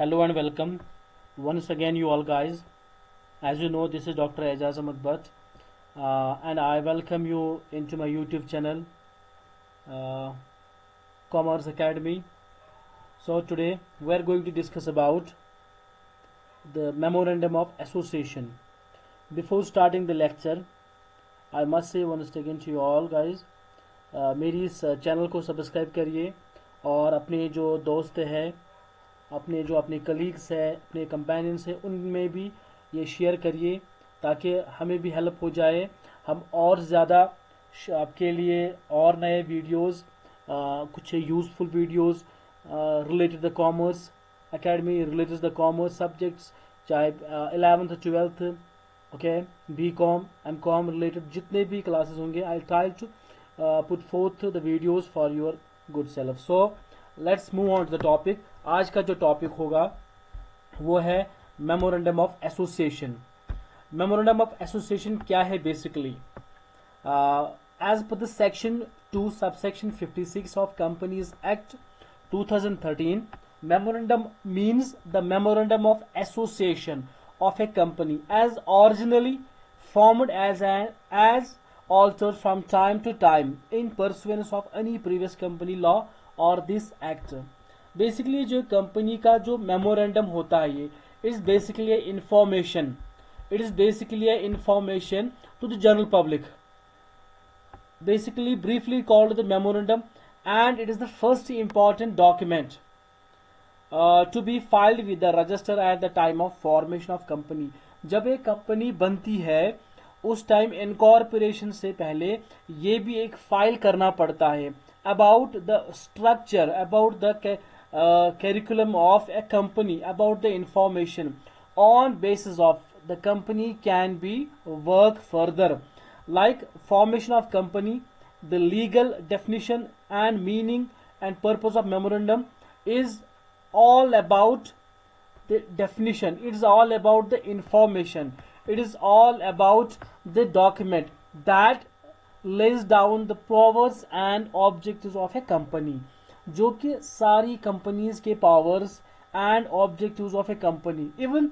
Hello and welcome once again, you all guys. As you know, this is Dr. Ajaz Ahmad Bhatt, and I welcome you into my YouTube channel, uh, Commerce Academy. So today we are going to discuss about the Memorandum of Association. Before starting the lecture, I must say once again to you all guys, मेरी इस channel को subscribe करिए और अपने जो दोस्त हैं, अपने कलीग्स है, अपने कंपेनियंस है, उनमें भी ये शेयर करिए ताकि हमें भी हेल्प हो जाए। हम और ज़्यादा आपके लिए और नए वीडियोस, कुछ useful videos related the commerce academy, related the commerce subjects, चाहे 11th 12th, okay, BCom, MCom related जितने भी क्लासेस होंगे, I try to put forth the videos for your good self. So let's move on to the topic. आज का जो topic होगा वो है memorandum of association. Memorandum of association क्या है basically? As per the section 2 subsection 56 of Companies Act 2013, memorandum means the memorandum of association of a company as originally formed as altered from time to time in pursuance of any previous company law or this act. Basically जो company का जो memorandum होता है, ये it's basically information, it is basically information to the general public, basically briefly called the memorandum, and it is the first important document to be filed with the register at the time of formation of company. जब एक company बनती है उस time incorporation से पहले ये भी एक फाइल करना पड़ता है about the structure, about the curriculum of a company, about the information on basis of the company can be work further, like formation of company, the legal definition and meaning and purpose of memorandum is all about the definition, it is all about the information, it is all about the document that lays down the powers and objectives of a company, जो कि सारी companies के powers and objectives of a company, even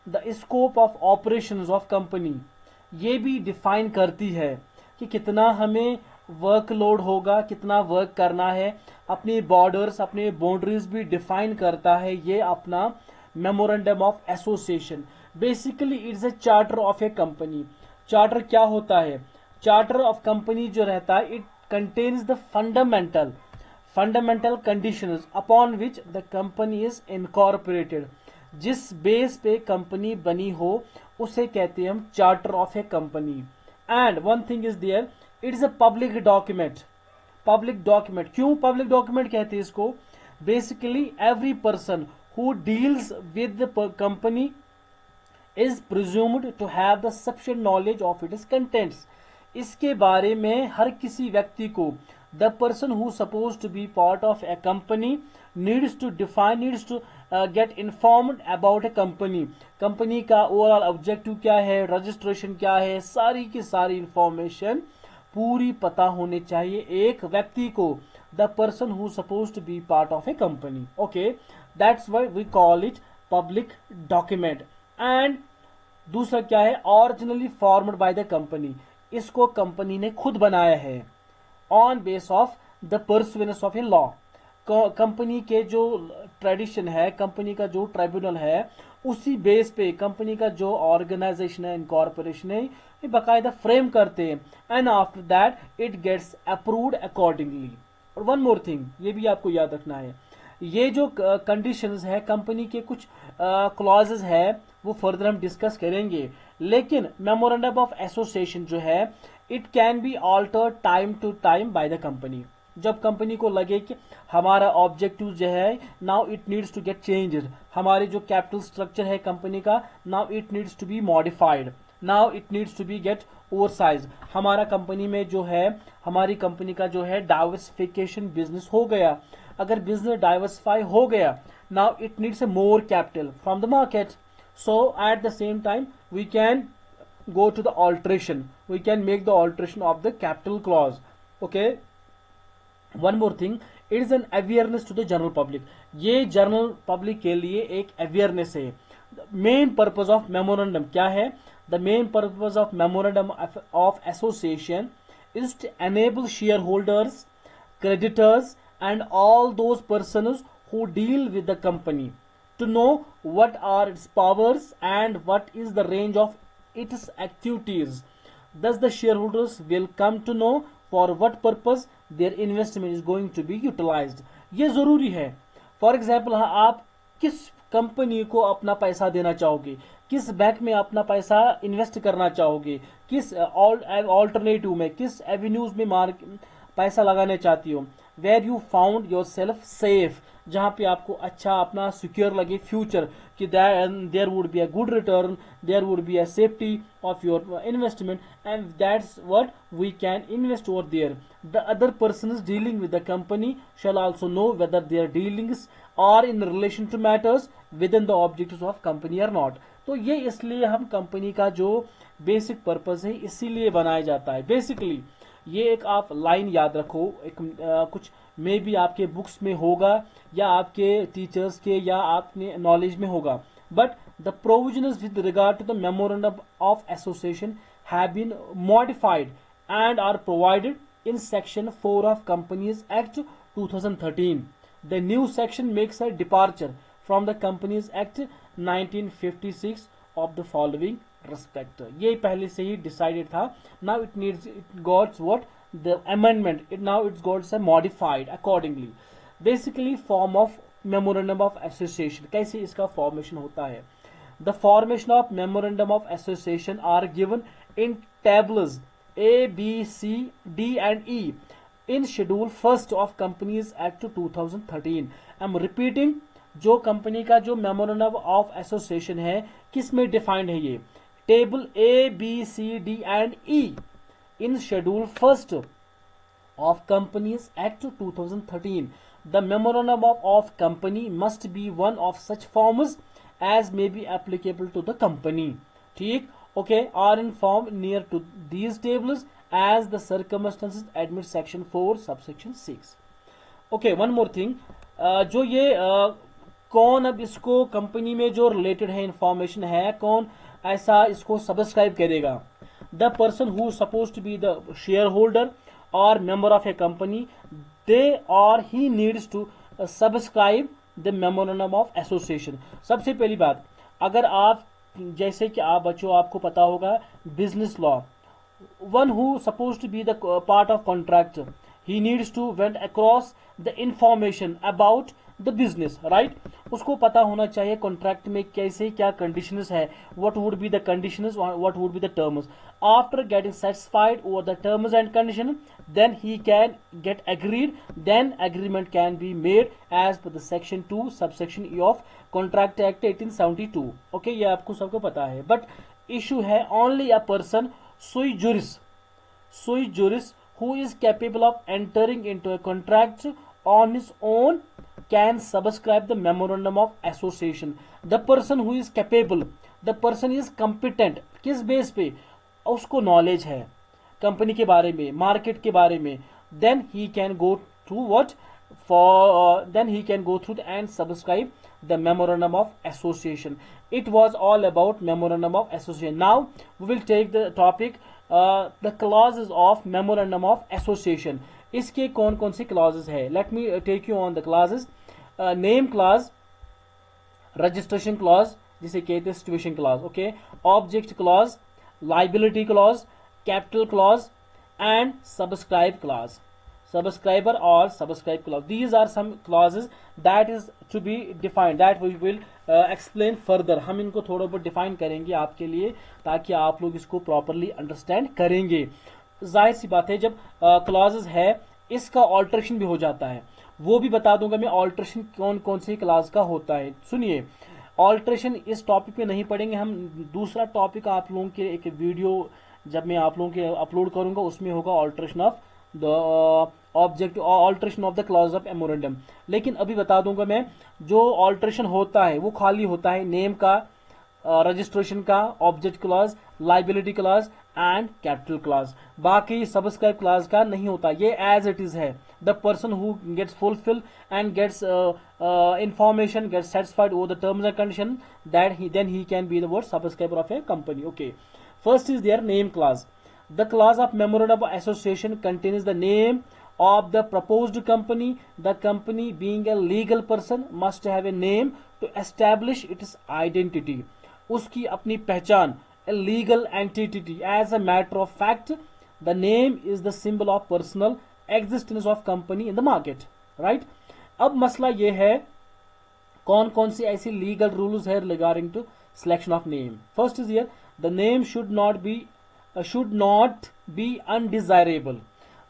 the scope of operations of company, ये भी define करती है कि कितना हमें वर्कलोड होगा, कितना वर्क करना है, अपनी बॉर्डर्स, अपने बाउंड्रीज भी डिफाइन करता है ये अपना memorandum of association. Basically it's a charter of a company. Charter क्या होता है? चार्टर ऑफ कंपनी जो रहता है, it contains the fundamental conditions upon which the company is incorporated. जिस बेस पे कंपनी बनी हो उसे कहते हैं हम charter of a company. And one thing is there, it is a public document. Public document क्यों पब्लिक डॉक्यूमेंट कहते हैं इसको? Basically every person who deals with the company is presumed to have the sufficient knowledge of its contents. इसके बारे में हर किसी व्यक्ति को, the person who supposed to be part of a company needs to get informed about a company. Company का overall objective क्या है, registration क्या है, सारी की सारी इंफॉर्मेशन पूरी पता होनी चाहिए एक व्यक्ति को, the person who supposed to be part of a company. Okay, that's why we call it public document. And दूसरा क्या है? Originally formed by the company. इसको कंपनी ने खुद बनाया है on base of the pursuance of a law. Company के जो ट्रेडिशन है, कंपनी का जो ट्राइब्यूनल है, उसी बेस पे कंपनी का जो ऑर्गेनाइजेशन है, इनकॉर्पोरेशन है, ये बाकायदा फ्रेम करते हैं and after that it gets approved accordingly. और वन मोर थिंग, ये भी आपको याद रखना है, ये जो कंडीशंस है, कंपनी के कुछ क्लॉजेस है, वो फर्दर हम डिस्कस करेंगे। लेकिन मेमोरेंडम ऑफ एसोसिएशन जो है, it can be altered time to time by the company. जब कंपनी को लगे कि हमारा ऑब्जेक्टिव जो है, now it needs to get changed, हमारी जो कैपिटल स्ट्रक्चर है कंपनी का, now it needs to be modified, now it needs to be get oversize. हमारा कंपनी में जो है, हमारी कंपनी का जो है डाइवर्सिफिकेशन बिजनेस हो गया। अगर बिजनेस डाइवर्सिफाई हो गया, now it needs a more capital from the market. So at the same time we can go to the alteration, we can make the alteration of the capital clause. Okay, one more thing, it is an awareness to the general public, ये general public के लिए एक awareness है। Main purpose of memorandum क्या है? The main purpose of memorandum of association is to enable shareholders, creditors, and all those persons who deal with the company to know what are its powers and what is the range of its activities. Thus, the shareholders will come to know for what purpose their investment is going to be utilized. ये जरूरी है। For example, आप किस company को अपना पैसा देना चाहोगे, किस बैंक में अपना पैसा इन्वेस्ट करना चाहोगे, किस ऑल्टरनेटिव में, किस एवेन्यूज में पैसा लगाने चाहती हो, where you found yourself safe, जहां पे आपको अच्छा अपना सिक्योर लगे फ्यूचर कि there would be a good return, there would be a safety of your investment, and that's what we can invest over there. The other persons dealing with the company shall also know whether their dealings are in relation to matters within the objectives of company or not. तो ये इसलिए हम company का जो basic purpose है इसीलिए बनाया जाता है. बेसिकली ये एक आप लाइन याद रखो, एक कुछ मे भी आपके बुक्स में होगा या आपके टीचर्स के या आपने नॉलेज में होगा, but the provisions with regard to the memorandum of association have been modified and are provided in section 4 of Companies Act 2013. The new section makes a departure from the Companies Act 1956 of the following respect. ये पहले से ही decided था. Now it got what the amendment. Now it got modified accordingly. Basically form of memorandum of association. कैसे इसका formation होता है? The formation of memorandum of association are given in tables A, B, C, D and E in Schedule 1st of Companies Act 2013. I'm repeating, जो company का जो memorandum of association है किस में डिफाइंड है? ये table A, B, C, D and E in Schedule 1st of Companies Act 2013. The memorandum of company must be one of such forms as may be applicable to the company. ठीक, okay, are in form near to these tables as the circumstances admit section 4 subsection 6. Okay, one more thing, जो ये कौन अब इसको company में जो related है information है, कौन ऐसा इसको सब्सक्राइब करेगा? The person who suppose to be the shareholder और member of a company, they और he needs to subscribe the memorandum of association. सबसे पहली बात, अगर आप जैसे कि आप बच्चों आपको पता होगा business law, one who suppose to be the part of contract, he needs to went across the information about the business, right? उसको पता होना चाहिए कॉन्ट्रैक्ट में कैसे क्या कंडीशंस है, what would be the conditions, what would be the terms. After getting satisfied over the terms and condition, then he can get agreed, then agreement can be made as per the section 2 subsection E of Contract Act 1872. okay, ये आपको सबको पता है. but issue है only a person sui juris who is capable of entering into a contract on his own can subscribe the memorandum of association. the person who is capable, the person is competent, किस base पे? उसको knowledge है company के बारे में, market के बारे में, then he can go through what for then he can go through and subscribe the memorandum of association. It was all about memorandum of association. Now we will take the topic the clauses of memorandum of association. इसके कौन कौन से clauses है? Let me take you on the clauses. Name clause, registration clause जिसे कहते हैं situation clause, okay, object clause, liability clause, capital clause and subscribe clause, subscriber or subscribe clause. These are some clauses that is to be defined, that we will explain further. हम इनको थोड़ा बहुत define करेंगे आपके लिए ताकि आप लोग इसको प्रॉपरली अंडरस्टैंड करेंगे. जाहिर सी बात है जब क्लॉजेस है इसका ऑल्ट्रेशन भी हो जाता है, वो भी बता दूंगा मैं ऑल्ट्रेशन कौन कौन से क्लॉज का होता है. सुनिए, ऑल्ट्रेशन इस टॉपिक पे नहीं पढ़ेंगे हम, दूसरा टॉपिक आप लोगों के एक वीडियो जब मैं आप लोगों के अपलोड करूंगा उसमें होगा alteration of the object, alteration of the clause of memorandum. लेकिन अभी बता दूंगा मैं, जो ऑल्ट्रेशन होता है वो खाली होता है नेम का, रजिस्ट्रेशन का, object clause, liability clause and capital clause. बाकी सब्सक्राइब क्लॉज का नहीं होता, ये एज इट इज है। The person who gets fulfil and gets information, gets satisfied over the terms and condition, that he can be the word subscriber of a company. Okay, first is their name clause. The clause of memorandum of association contains the name of the proposed company. The company, being a legal person, must have a name to establish its identity. उसकी अपनी पहचान, a legal entity. As a matter of fact, the name is the symbol of personal existence of company in the market, right? अब मसला ये है कौन कौन सी ऐसी लीगल रूल्स है regarding to selection of name. First is here, the name should not be undesirable.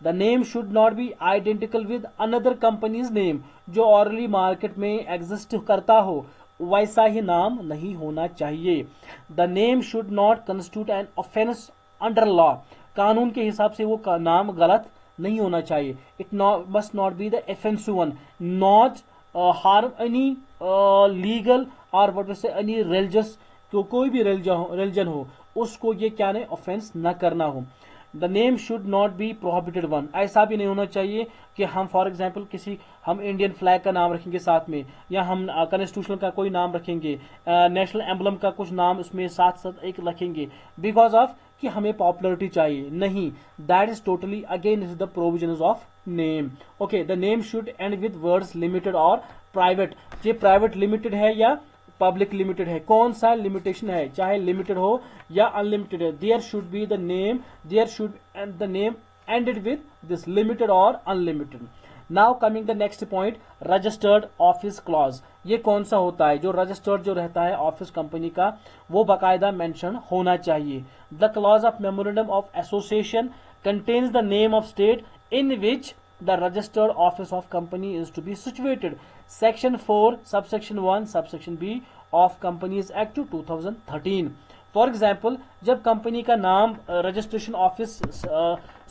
The name should not be identical with another companies name. जो ऑलरेडी मार्केट में एग्जिस्ट करता हो वैसा ही नाम नहीं होना चाहिए। The name should not constitute an offence under law. कानून के हिसाब से वो नाम गलत नहीं होना चाहिए। It must not be the offensive one, not harm any legal और व्हाट से एनी रिलीजियस, कोई भी रिलीजन हो उसको ये क्या नहीं ऑफेंस न करना हो। The name should not B prohibited one. ऐसा भी नहीं होना चाहिए कि हम फॉर एग्जाम्पल हम इंडियन फ्लैग का नाम रखेंगे साथ में, या हम कॉन्स्टिट्यूशन का कोई नाम रखेंगे, नेशनल एम्बलम का कुछ नाम उसमें साथ साथ एक रखेंगे बिकॉज ऑफ कि हमें पॉपुलरिटी चाहिए। नहीं, that is totally against the provisions of name. Okay, the name should and with words limited और प्राइवेट। ये प्राइवेट लिमिटेड है या पब्लिक लिमिटेड है, कौन सा लिमिटेशन है, चाहे लिमिटेड हो या अनलिमिटेड है, there should be the name, there should and the name ended with this limited और unlimited. Now coming the next point, registered office clause. ये कौन सा होता है? जो रजिस्टर्ड जो रहता है ऑफिस कंपनी का वो बाकायदा मेंशन होना चाहिए। The clause of memorandum of association contains the name of state in which the registered office of company is to be situated. Section 4 subsection 1 subsection B of Companies Act 2013. For example, जब company का नाम registration office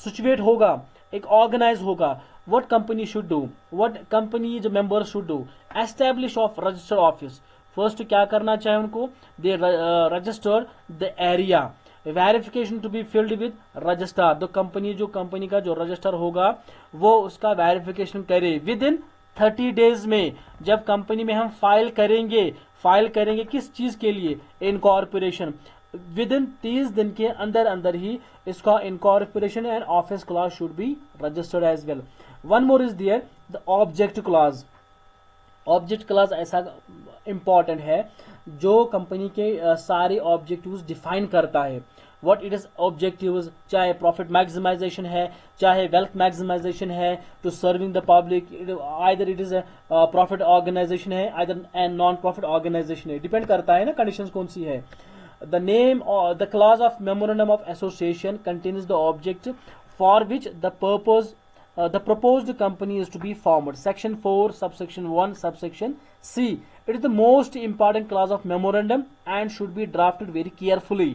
situate होगा, एक organise होगा, what company should do, what company जो members should do, establish of registered office. First क्या करना चाहिए उनको? they register the area, verification to be filled with register. तो कंपनी का जो रजिस्टर होगा वो उसका वेरिफिकेशन करे विद इन 30 डेज में। जब कंपनी में हम फाइल करेंगे किस चीज के लिए? इनकॉर्पोरेशन। विद इन 30 दिन के अंदर अंदर ही इसका incorporation and office clause should be registered as well. One more is there, the object clause. Object clause ऐसा इंपॉर्टेंट है जो कंपनी के सारे ऑब्जेक्टिव्स डिफाइन करता है। व्हाट इट इज ऑब्जेक्टिव्स, चाहे प्रॉफिट मैक्सिमाइजेशन है, चाहे वेल्थ मैक्सिमाइजेशन है, to serving the public, either it is profit organisation है, either and non profit organisation है, डिपेंड करता है ना कंडीशंस कौन सी है। द नेम और the clause of memorandum of association contains the object for which the proposed company is to be formed. Section 4 subsection 1 subsection C. It is the most important clause of memorandum and should be drafted very carefully.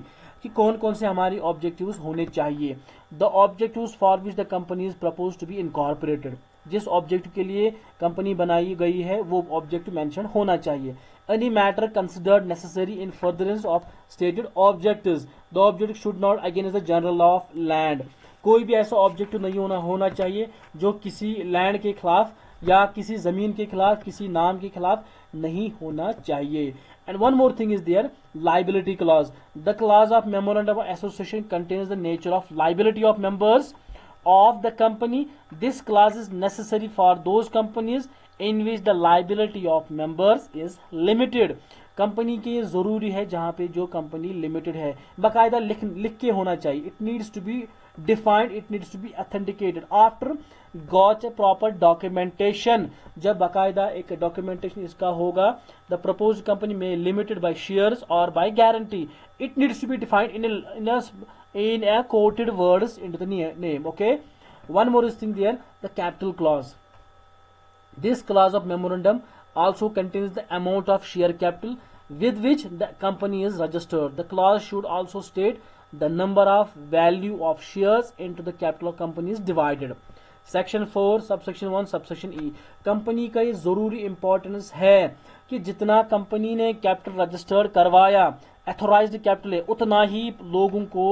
कि कौन कौन से हमारी objectives होने चाहिए। The objectives for which the company is propose to be incorporated. जिस objective के लिए कंपनी बनाई गई है वो ऑब्जेक्टिव मेंशन होना चाहिए। Any matter considered necessary in furtherance of stated objectives. The objective should not against the general law of land. कोई भी ऐसा ऑब्जेक्टिव नहीं होना चाहिए जो किसी लैंड के खिलाफ या किसी जमीन के खिलाफ, किसी नाम के खिलाफ नहीं होना चाहिए। And one more thing is there, liability clause. The clause of memorandum of association contains the nature of liability of members of the company. This clause is necessary for those companies in which the liability of members is limited. Company के ये जरूरी है जहां पे जो company limited है, बाकायदा लिख के होना चाहिए। It needs to be defined, it needs to be authenticated after got a proper documentation. जब बाकायदा एक डॉक्यूमेंटेशन इसका होगा, द प्रपोज्ड कंपनी में लिमिटेड बाय शेयर्स और by guarantee, it needs to be defined in a quoted words into the name. Okay, one more thing there, the capital clause. This clause of memorandum also contains the amount of share capital with which the company is registered. The clause should also state the number of value of shares into the capital of company is divided. Section 4 subsection 1 subsection E. Company का ये जरूरी importance है कि जितना company ने capital registered करवाया, authorised capital है, उतना ही लोगों को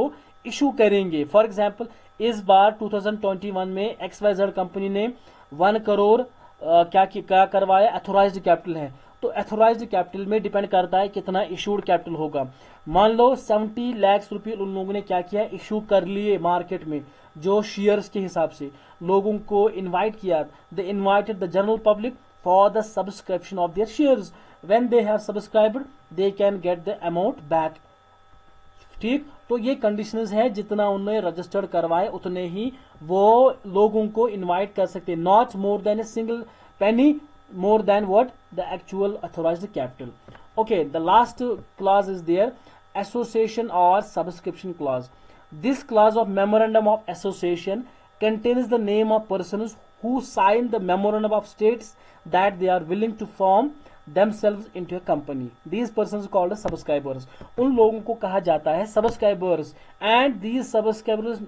इशू करेंगे। फॉर एग्जांपल इस बार 2021 में XYZ कंपनी ने 1 करोड़ क्या करवाया, एथोराइज्ड कैपिटल है। तो एथोराइज्ड कैपिटल में डिपेंड करता है कितना इशूड कैपिटल होगा। मान लो 70 लाख रुपए उन लोगों ने क्या किया, इशू कर लिए मार्केट में, जो शेयर्स के हिसाब से लोगों को इनवाइट किया। दे invited the general public for the subscription of their shares. When they have subscribed they can get the amount back. ठीक, तो ये कंडीशंस है, जितना उन्होंने रजिस्टर्ड करवाए उतने ही वो लोगों को इनवाइट कर सकते हैं, not more than a single penny more than what the actual authorized capital. Okay, the last clause is there, association or subscription clause. This clause of memorandum of association contains the name of persons who sign the memorandum of states that they are willing to form themselves into a company. These persons called as subscribers. उन लोगों को कहा जाता है subscribers, and these subscribers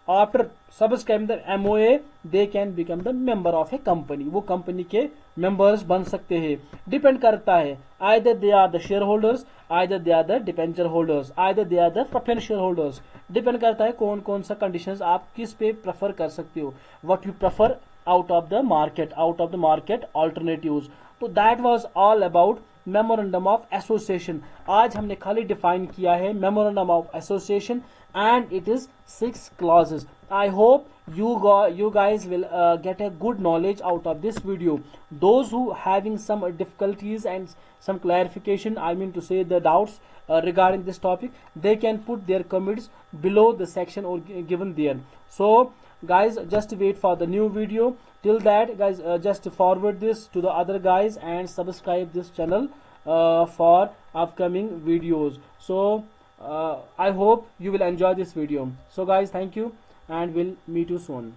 after subscribing the MOA they can become the member of a company. वो company के members बन सकते हैं। डिपेंड करता है, either they are the shareholders, either they are the debenture holders, either they are the preference shareholders. Depend करता है कौन कौन सा कंडीशंस आप किस पे प्रेफर कर सकते हो, what you prefer out of the market alternatives. तो that was all about memorandum of association. आज हमने खाली डिफाइन किया है memorandum of association, and it is 6 clauses. I hope you guys will get a good knowledge out of this video. Those who having some difficulties and some clarification, I mean to say the doubts regarding this topic, they can put their comments below the section or given there. So guys, just wait for the new video. Till that guys, just forward this to the other guys and subscribe this channel for upcoming videos. So I hope you will enjoy this video. So guys, thank you and we'll meet you soon.